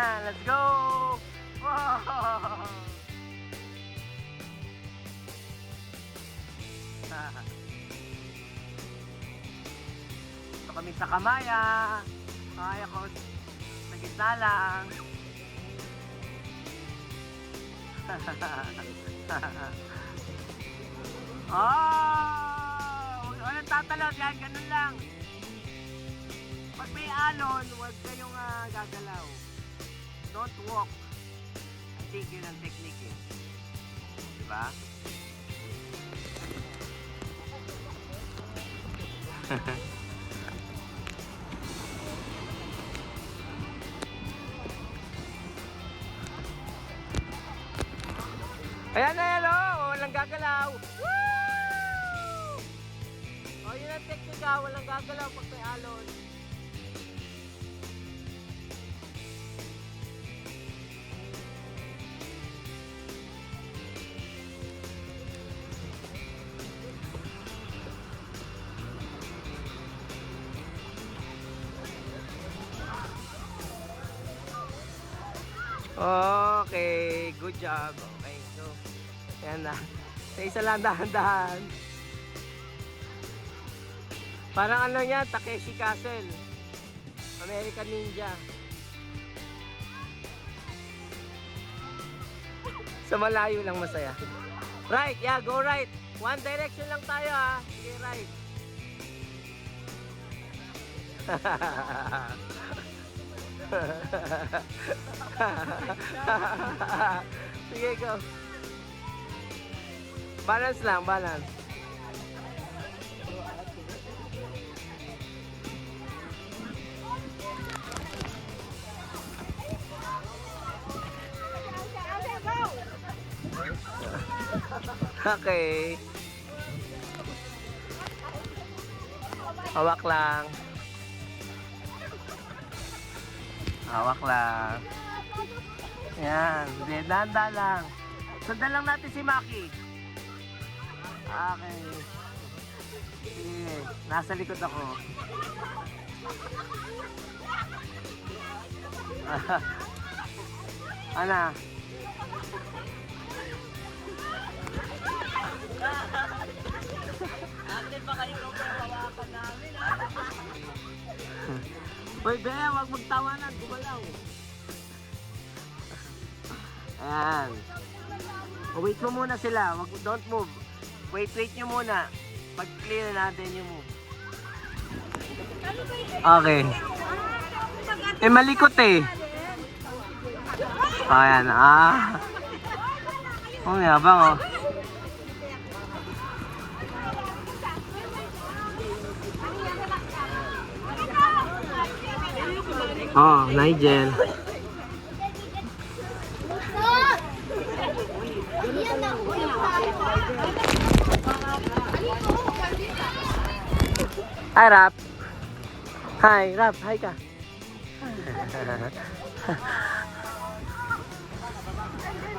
Yan, let's go! Wow! Ito kami sa Kamaya. Ay, ako sa gitna lang. Oh! Walang tatalon yan, ganun lang. Pag may alon, huwag kayong gagalaw. Don't walk. I think yun ang technique eh. Diba? Ayan na yan o! Walang gagalaw! Woo! O yun ang technique ha, walang gagalaw pag may alon. Okay, good job. Okay, so ayan na. Sa isa lang dahan-dahan. Parang ano yan, Takeshi Castle. American Ninja. Sa malayo lang masaya. Right, yeah, go right. One direction lang tayo ha. Sige, right. Sige, go. Balance lang, balance. Okay. Hawak lang. Hawak lang. Yan. Danda lang. Sundan lang natin si Maki. Okay. Sige. Nasa likod ako. Ano? Ate pa kayo nung hawakan namin ha? Uy, Bea, huwag magtawanan, gumalaw. Ayan. Wait mo muna sila, don't move. Wait nyo muna. Pag clear natin yung move. Okay. Eh, malikot eh. Ayan, oh, yabang oh. Oh, Nigel. Hi, Rap. Hi, Rap. Hi ka.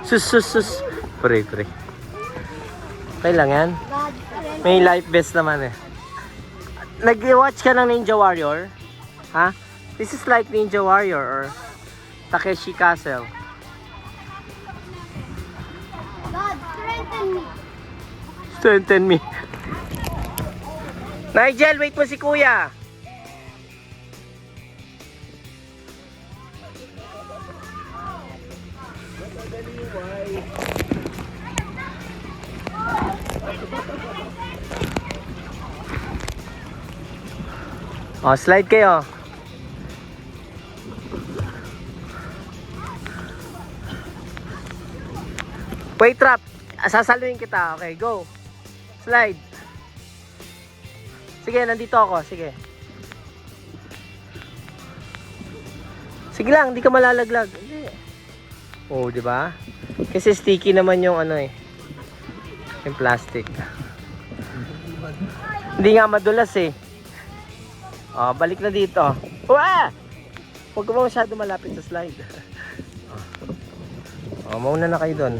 Sus. Pre. Okay lang yan. May life vest naman eh. Nag-watch ka ng Ninja Warrior? Ha? This is like Ninja Warrior or Takeshi Castle. God, strengthen me. Strengthen me. Nigel, wait mo si Kuya. Oh, slide kayo. Wait, Trap. Sasaluhin kita. Okay, go. Slide. Sige, nandito ako. Sige. Sige lang, hindi ka malalaglag. Hindi. Oh, di ba? Kasi sticky naman yung ano eh. Yung plastic. Hindi nga madulas eh. Oh, balik na dito. Uwa! Huwag ka masyado malapit sa slide. Oh, mauna na kayo doon.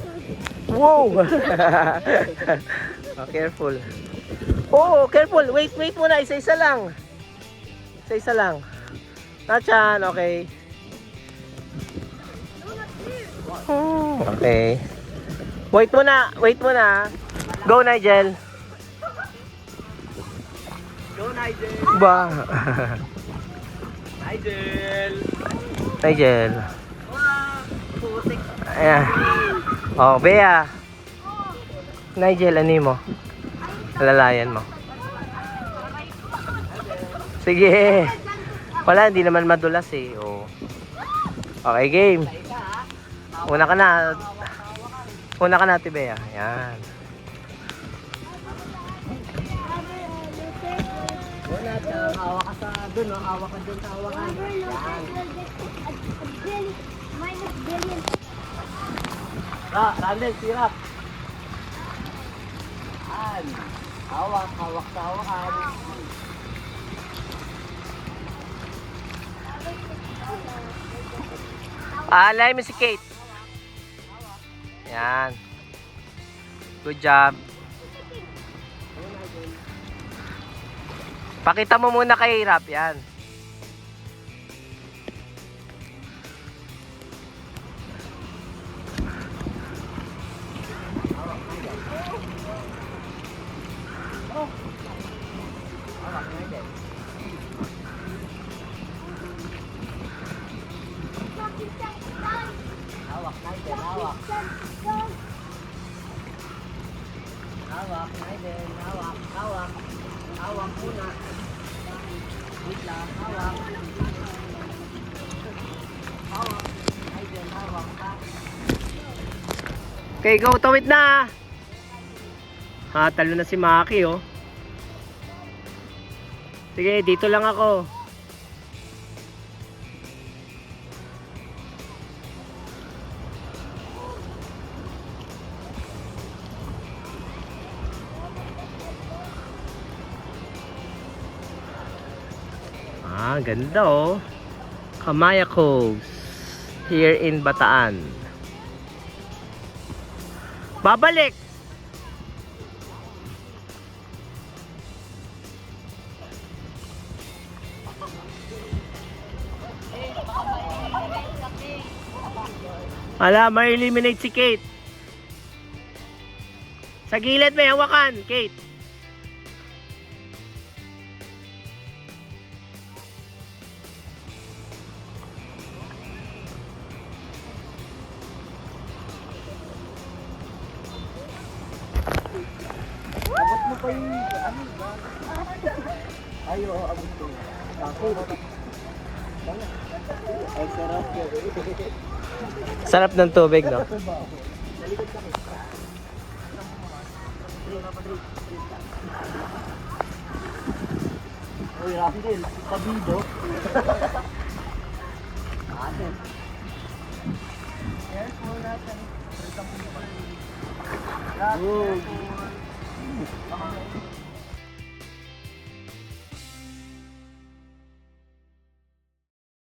Wow! Oh, careful. Oh, careful. Wait muna. Isa-isa lang. Isa-isa lang. Nachan, okay. Okay. Wait muna. Wait muna. Go, Nigel. Go, Nigel! Ba. Nigel! Nigel. Wow! Putik! Ayan. Oh, Bea. Nigel, ano mo? Alalayan mo. Sige. Wala, hindi naman madulas eh. Oh. Okay, game. Una ka na. Una ka na, Ate Bea. Ayan. Wala, hawak ka sa dun, no? Hawak ka dun sa hawakan. Minus billion. Randall, sirap! Yan. Hawak, hawak sa hawakan. Alay mo si Kate. Ayan. Good job. Pakita mo muna kay Rap. Yan. Hawak, Nigel, hawak. Hawak, Nigel, hawak, hawak. Hawak muna. Wait lang, hawak. Hawak, Nigel, hawak ka. Okay, go. Tawid na. Ha, talo na si Maki, oh. Sige, dito lang ako. Ah, ganda, oh. Kamaya Coves. Here in Bataan. Babalik! Ala, may eliminate si Kate. Sa gilid may hawakan, Kate. Abot mo pa yung ano ba? Ay, oo, abot ko. Ako. Ay, sarap yun. Sarap ng tubig, no? Uy, Randall, kabido. Ate. Careful natin. Good.